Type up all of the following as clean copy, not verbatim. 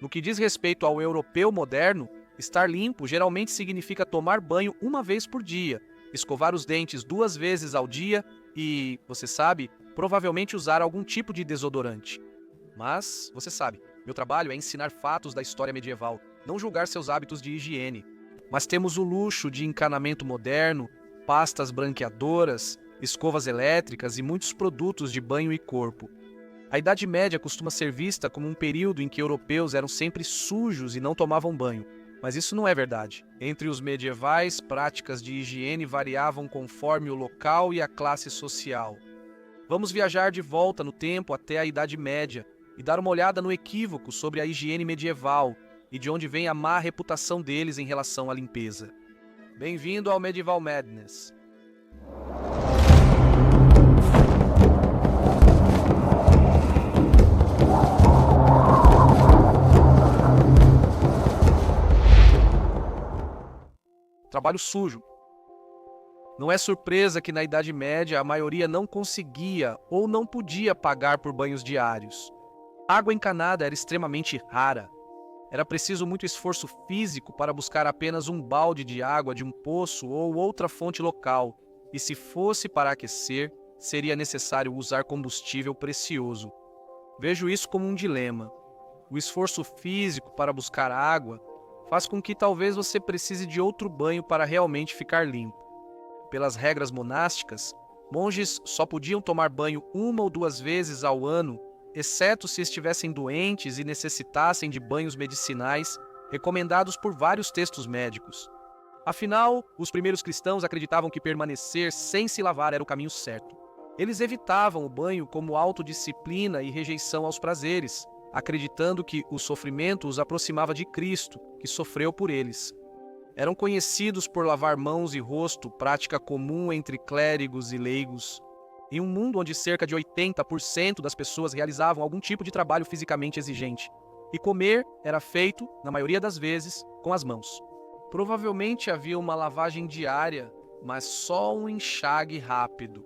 No que diz respeito ao europeu moderno, estar limpo geralmente significa tomar banho uma vez por dia, escovar os dentes 2 vezes ao dia e, você sabe, provavelmente usar algum tipo de desodorante. Mas, você sabe, meu trabalho é ensinar fatos da história medieval, não julgar seus hábitos de higiene. Mas temos o luxo de encanamento moderno, pastas branqueadoras, escovas elétricas e muitos produtos de banho e corpo. A Idade Média costuma ser vista como um período em que europeus eram sempre sujos e não tomavam banho. Mas isso não é verdade. Entre os medievais, práticas de higiene variavam conforme o local e a classe social. Vamos viajar de volta no tempo até a Idade Média e dar uma olhada no equívoco sobre a higiene medieval e de onde vem a má reputação deles em relação à limpeza. Bem-vindo ao Medieval Madness. Trabalho sujo. Não é surpresa que na Idade Média a maioria não conseguia ou não podia pagar por banhos diários. A água encanada era extremamente rara. Era preciso muito esforço físico para buscar apenas um balde de água de um poço ou outra fonte local, e se fosse para aquecer, seria necessário usar combustível precioso. Vejo isso como um dilema. O esforço físico para buscar água faz com que talvez você precise de outro banho para realmente ficar limpo. Pelas regras monásticas, monges só podiam tomar banho 1 ou 2 vezes ao ano, exceto se estivessem doentes e necessitassem de banhos medicinais, recomendados por vários textos médicos. Afinal, os primeiros cristãos acreditavam que permanecer sem se lavar era o caminho certo. Eles evitavam o banho como autodisciplina e rejeição aos prazeres, acreditando que o sofrimento os aproximava de Cristo, que sofreu por eles. Eram conhecidos por lavar mãos e rosto, prática comum entre clérigos e leigos. Em um mundo onde cerca de 80% das pessoas realizavam algum tipo de trabalho fisicamente exigente. E comer era feito, na maioria das vezes, com as mãos. Provavelmente havia uma lavagem diária, mas só um enxágue rápido.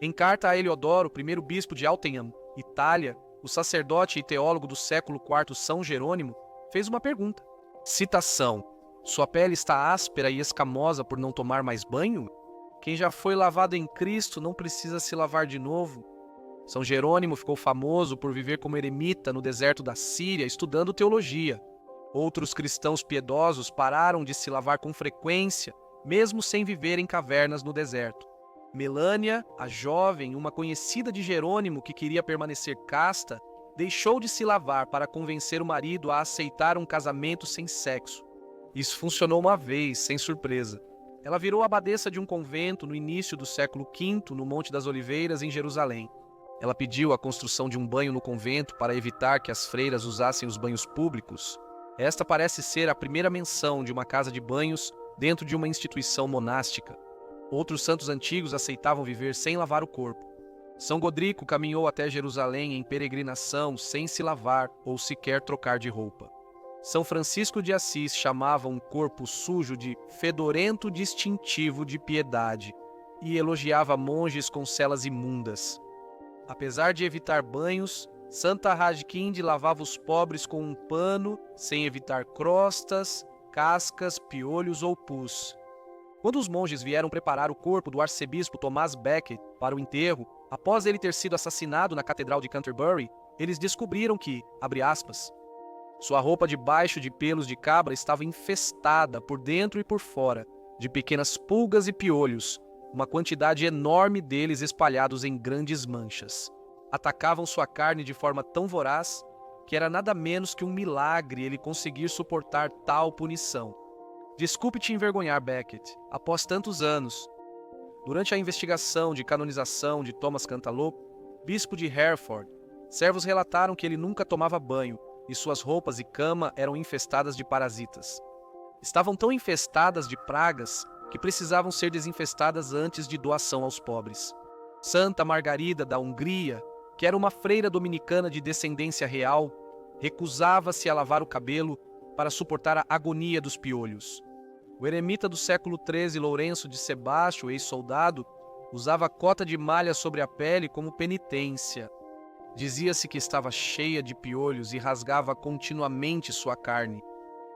Em carta a Heliodoro, primeiro bispo de Altenham, Itália, o sacerdote e teólogo do século IV São Jerônimo fez uma pergunta. Citação: sua pele está áspera e escamosa por não tomar mais banho? Quem já foi lavado em Cristo não precisa se lavar de novo. São Jerônimo ficou famoso por viver como eremita no deserto da Síria, estudando teologia. Outros cristãos piedosos pararam de se lavar com frequência, mesmo sem viver em cavernas no deserto. Melânia, a jovem, uma conhecida de Jerônimo que queria permanecer casta, deixou de se lavar para convencer o marido a aceitar um casamento sem sexo. Isso funcionou uma vez, sem surpresa. Ela virou abadesa de um convento no início do século V, no Monte das Oliveiras, em Jerusalém. Ela pediu a construção de um banho no convento para evitar que as freiras usassem os banhos públicos. Esta parece ser a primeira menção de uma casa de banhos dentro de uma instituição monástica. Outros santos antigos aceitavam viver sem lavar o corpo. São Godrico caminhou até Jerusalém em peregrinação sem se lavar ou sequer trocar de roupa. São Francisco de Assis chamava um corpo sujo de fedorento distintivo de piedade e elogiava monges com celas imundas. Apesar de evitar banhos, Santa Radkind lavava os pobres com um pano, sem evitar crostas, cascas, piolhos ou pus. Quando os monges vieram preparar o corpo do arcebispo Thomas Becket para o enterro, após ele ter sido assassinado na Catedral de Canterbury, eles descobriram que, abre aspas, sua roupa de baixo de pelos de cabra estava infestada por dentro e por fora, de pequenas pulgas e piolhos, uma quantidade enorme deles espalhados em grandes manchas. Atacavam sua carne de forma tão voraz que era nada menos que um milagre ele conseguir suportar tal punição. Desculpe te envergonhar, Becket. Após tantos anos, durante a investigação de canonização de Thomas Cantaloupe, bispo de Hereford, servos relataram que ele nunca tomava banho e suas roupas e cama eram infestadas de parasitas. Estavam tão infestadas de pragas que precisavam ser desinfestadas antes de doação aos pobres. Santa Margarida da Hungria, que era uma freira dominicana de descendência real, recusava-se a lavar o cabelo para suportar a agonia dos piolhos. O eremita do século XIII, Lourenço de Sebastio, ex-soldado, usava cota de malha sobre a pele como penitência. Dizia-se que estava cheia de piolhos e rasgava continuamente sua carne.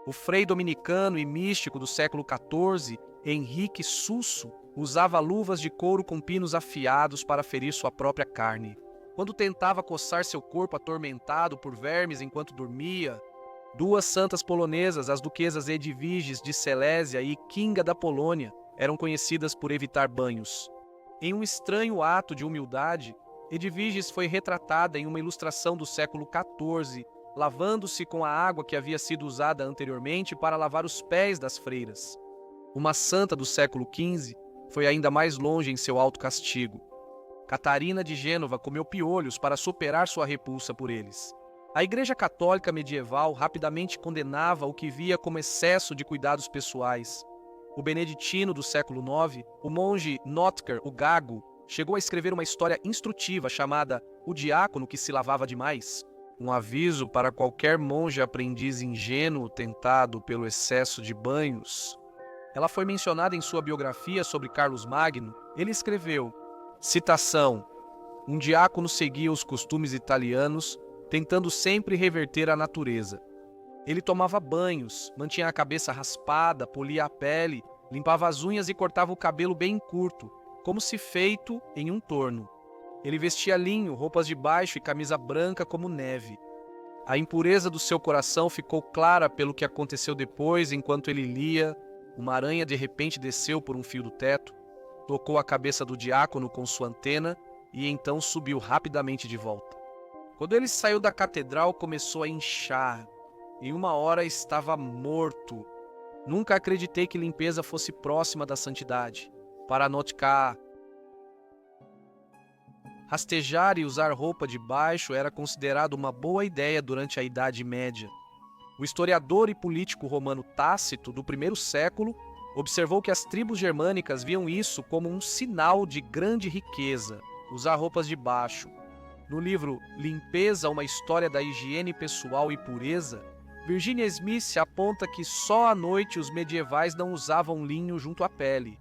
O frei dominicano e místico do século XIV, Henrique Susso, usava luvas de couro com pinos afiados para ferir sua própria carne. Quando tentava coçar seu corpo atormentado por vermes enquanto dormia, duas santas polonesas, as duquesas Edwiges de Silésia e Kinga da Polônia, eram conhecidas por evitar banhos. Em um estranho ato de humildade, Edwiges foi retratada em uma ilustração do século XIV, lavando-se com a água que havia sido usada anteriormente para lavar os pés das freiras. Uma santa do século XV foi ainda mais longe em seu autocastigo. Catarina de Gênova comeu piolhos para superar sua repulsa por eles. A Igreja Católica medieval rapidamente condenava o que via como excesso de cuidados pessoais. O beneditino do século IX, o monge Notker o Gago, chegou a escrever uma história instrutiva chamada O Diácono que se lavava demais. Um aviso para qualquer monge aprendiz ingênuo tentado pelo excesso de banhos. Ela foi mencionada em sua biografia sobre Carlos Magno. Ele escreveu, citação, um diácono seguia os costumes italianos, tentando sempre reverter a natureza. Ele tomava banhos, mantinha a cabeça raspada, polia a pele, limpava as unhas e cortava o cabelo bem curto, como se feito em um torno. Ele vestia linho, roupas de baixo e camisa branca como neve. A impureza do seu coração ficou clara pelo que aconteceu depois, enquanto ele lia. Uma aranha de repente desceu por um fio do teto, tocou a cabeça do diácono com sua antena e então subiu rapidamente de volta. Quando ele saiu da catedral, começou a inchar. Em uma hora estava morto. Nunca acreditei que limpeza fosse próxima da santidade. Para Notker, rastejar e usar roupa de baixo era considerado uma boa ideia durante a Idade Média. O historiador e político romano Tácito, do primeiro século, observou que as tribos germânicas viam isso como um sinal de grande riqueza, usar roupas de baixo. No livro Limpeza, uma história da higiene pessoal e pureza, Virginia Smith aponta que só à noite os medievais não usavam linho junto à pele.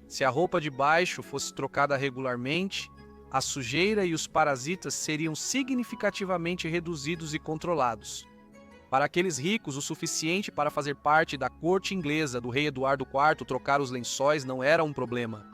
Se a roupa de baixo fosse trocada regularmente, a sujeira e os parasitas seriam significativamente reduzidos e controlados. Para aqueles ricos, o suficiente para fazer parte da corte inglesa do rei Eduardo IV trocar os lençóis não era um problema.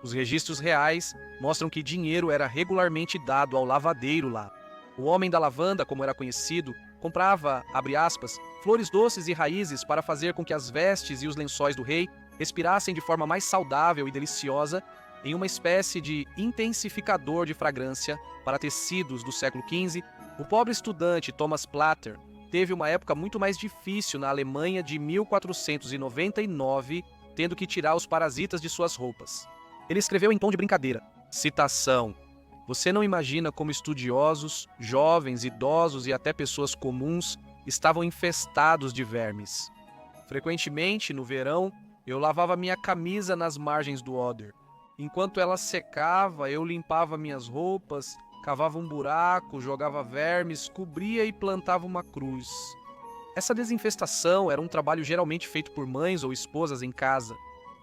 Os registros reais mostram que dinheiro era regularmente dado ao lavadeiro lá. O homem da lavanda, como era conhecido, comprava, abre aspas, flores doces e raízes para fazer com que as vestes e os lençóis do rei respirassem de forma mais saudável e deliciosa em uma espécie de intensificador de fragrância para tecidos do século XV. O pobre estudante Thomas Plater teve uma época muito mais difícil na Alemanha de 1499, tendo que tirar os parasitas de suas roupas. Ele escreveu em tom de brincadeira, citação, você não imagina como estudiosos, jovens, idosos e até pessoas comuns estavam infestados de vermes. Frequentemente, no verão, eu lavava minha camisa nas margens do Oder. Enquanto ela secava, eu limpava minhas roupas, cavava um buraco, jogava vermes, cobria e plantava uma cruz. Essa desinfestação era um trabalho geralmente feito por mães ou esposas em casa.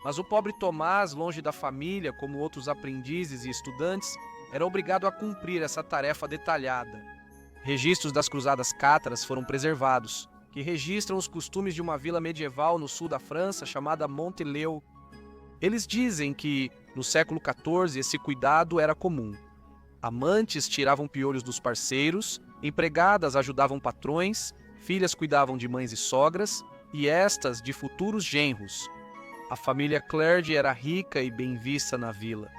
Mas o pobre Tomás, longe da família, como outros aprendizes e estudantes, era obrigado a cumprir essa tarefa detalhada. Registros das cruzadas cátaras foram preservados, que registram os costumes de uma vila medieval no sul da França chamada Monteleu. Eles dizem que, no século XIV, esse cuidado era comum. Amantes tiravam piolhos dos parceiros, empregadas ajudavam patrões, filhas cuidavam de mães e sogras, e estas de futuros genros. A família Clerge era rica e bem vista na vila.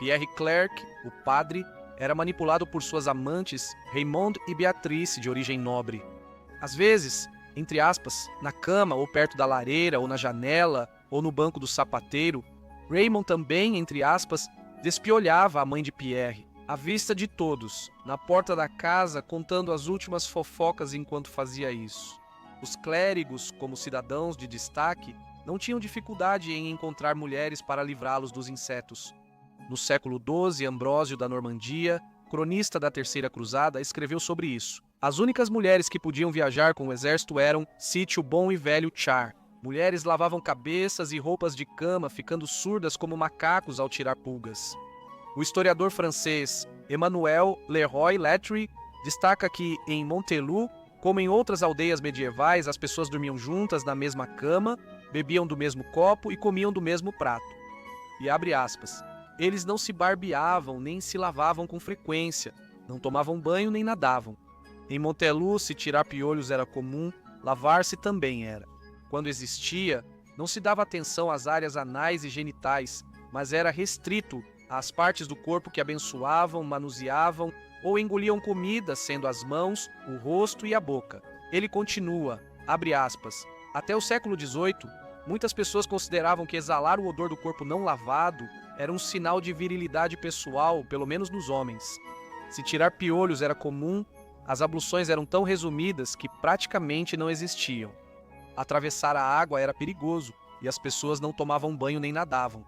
Pierre Clerc, o padre, era manipulado por suas amantes Raymonde e Beatrice, de origem nobre. Às vezes, entre aspas, na cama ou perto da lareira ou na janela ou no banco do sapateiro, Raymond também, entre aspas, despiolhava a mãe de Pierre, à vista de todos, na porta da casa, contando as últimas fofocas enquanto fazia isso. Os clérigos, como cidadãos de destaque, não tinham dificuldade em encontrar mulheres para livrá-los dos insetos. No século XII, Ambrósio da Normandia, cronista da Terceira Cruzada, escreveu sobre isso. As únicas mulheres que podiam viajar com o exército eram Sítio Bom e Velho Char. Mulheres lavavam cabeças e roupas de cama, ficando surdas como macacos ao tirar pulgas. O historiador francês Emmanuel Leroy-Latry destaca que em Montelou, como em outras aldeias medievais, as pessoas dormiam juntas na mesma cama, bebiam do mesmo copo e comiam do mesmo prato. E abre aspas. Eles não se barbeavam nem se lavavam com frequência, não tomavam banho nem nadavam. Em Montelou, se tirar piolhos era comum, lavar-se também era. Quando existia, não se dava atenção às áreas anais e genitais, mas era restrito às partes do corpo que abençoavam, manuseavam ou engoliam comida, sendo as mãos, o rosto e a boca. Ele continua, abre aspas, até o século XVIII, muitas pessoas consideravam que exalar o odor do corpo não lavado era um sinal de virilidade pessoal, pelo menos nos homens. Se tirar piolhos era comum, as abluções eram tão resumidas que praticamente não existiam. Atravessar a água era perigoso e as pessoas não tomavam banho nem nadavam.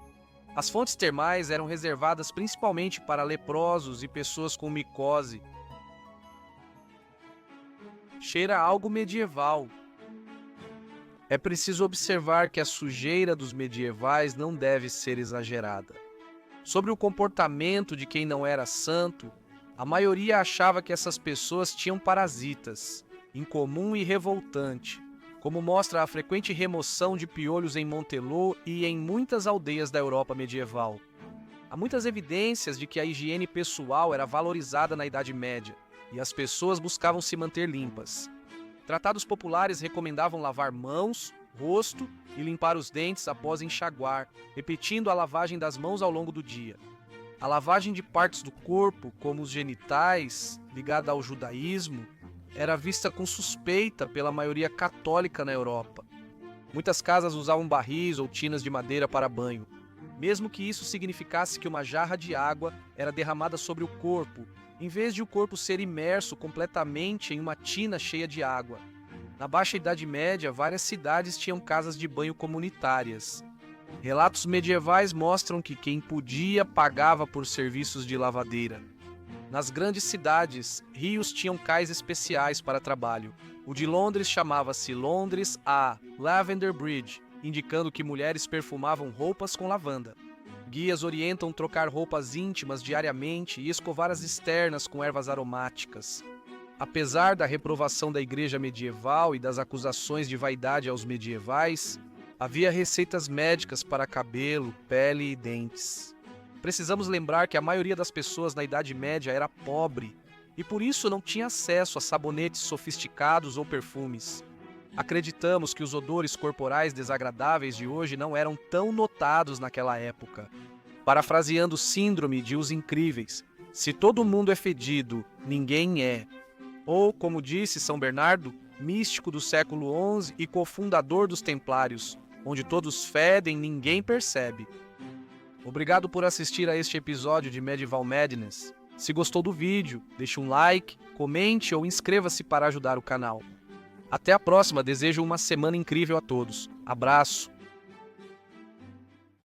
As fontes termais eram reservadas principalmente para leprosos e pessoas com micose. Cheira algo medieval. É preciso observar que a sujeira dos medievais não deve ser exagerada. Sobre o comportamento de quem não era santo, a maioria achava que essas pessoas tinham parasitas, incomum e revoltante, como mostra a frequente remoção de piolhos em Montelou e em muitas aldeias da Europa medieval. Há muitas evidências de que a higiene pessoal era valorizada na Idade Média e as pessoas buscavam se manter limpas. Tratados populares recomendavam lavar mãos, rosto e limpar os dentes após enxaguar, repetindo a lavagem das mãos ao longo do dia. A lavagem de partes do corpo, como os genitais, ligada ao judaísmo, era vista com suspeita pela maioria católica na Europa. Muitas casas usavam barris ou tinas de madeira para banho, mesmo que isso significasse que uma jarra de água era derramada sobre o corpo, em vez de o corpo ser imerso completamente em uma tina cheia de água. Na Baixa Idade Média, várias cidades tinham casas de banho comunitárias. Relatos medievais mostram que quem podia pagava por serviços de lavadeira. Nas grandes cidades, rios tinham cais especiais para trabalho. O de Londres chamava-se Londres a Lavender Bridge, indicando que mulheres perfumavam roupas com lavanda. Guias orientam trocar roupas íntimas diariamente e escovar as externas com ervas aromáticas. Apesar da reprovação da igreja medieval e das acusações de vaidade aos medievais, havia receitas médicas para cabelo, pele e dentes. Precisamos lembrar que a maioria das pessoas na Idade Média era pobre e por isso não tinha acesso a sabonetes sofisticados ou perfumes. Acreditamos que os odores corporais desagradáveis de hoje não eram tão notados naquela época. Parafraseando Síndrome de Os Incríveis, se todo mundo é fedido, ninguém é. Ou, como disse São Bernardo, místico do século XI e cofundador dos Templários, onde todos fedem, ninguém percebe. Obrigado por assistir a este episódio de Medieval Madness. Se gostou do vídeo, deixe um like, comente ou inscreva-se para ajudar o canal. Até a próxima, desejo uma semana incrível a todos. Abraço!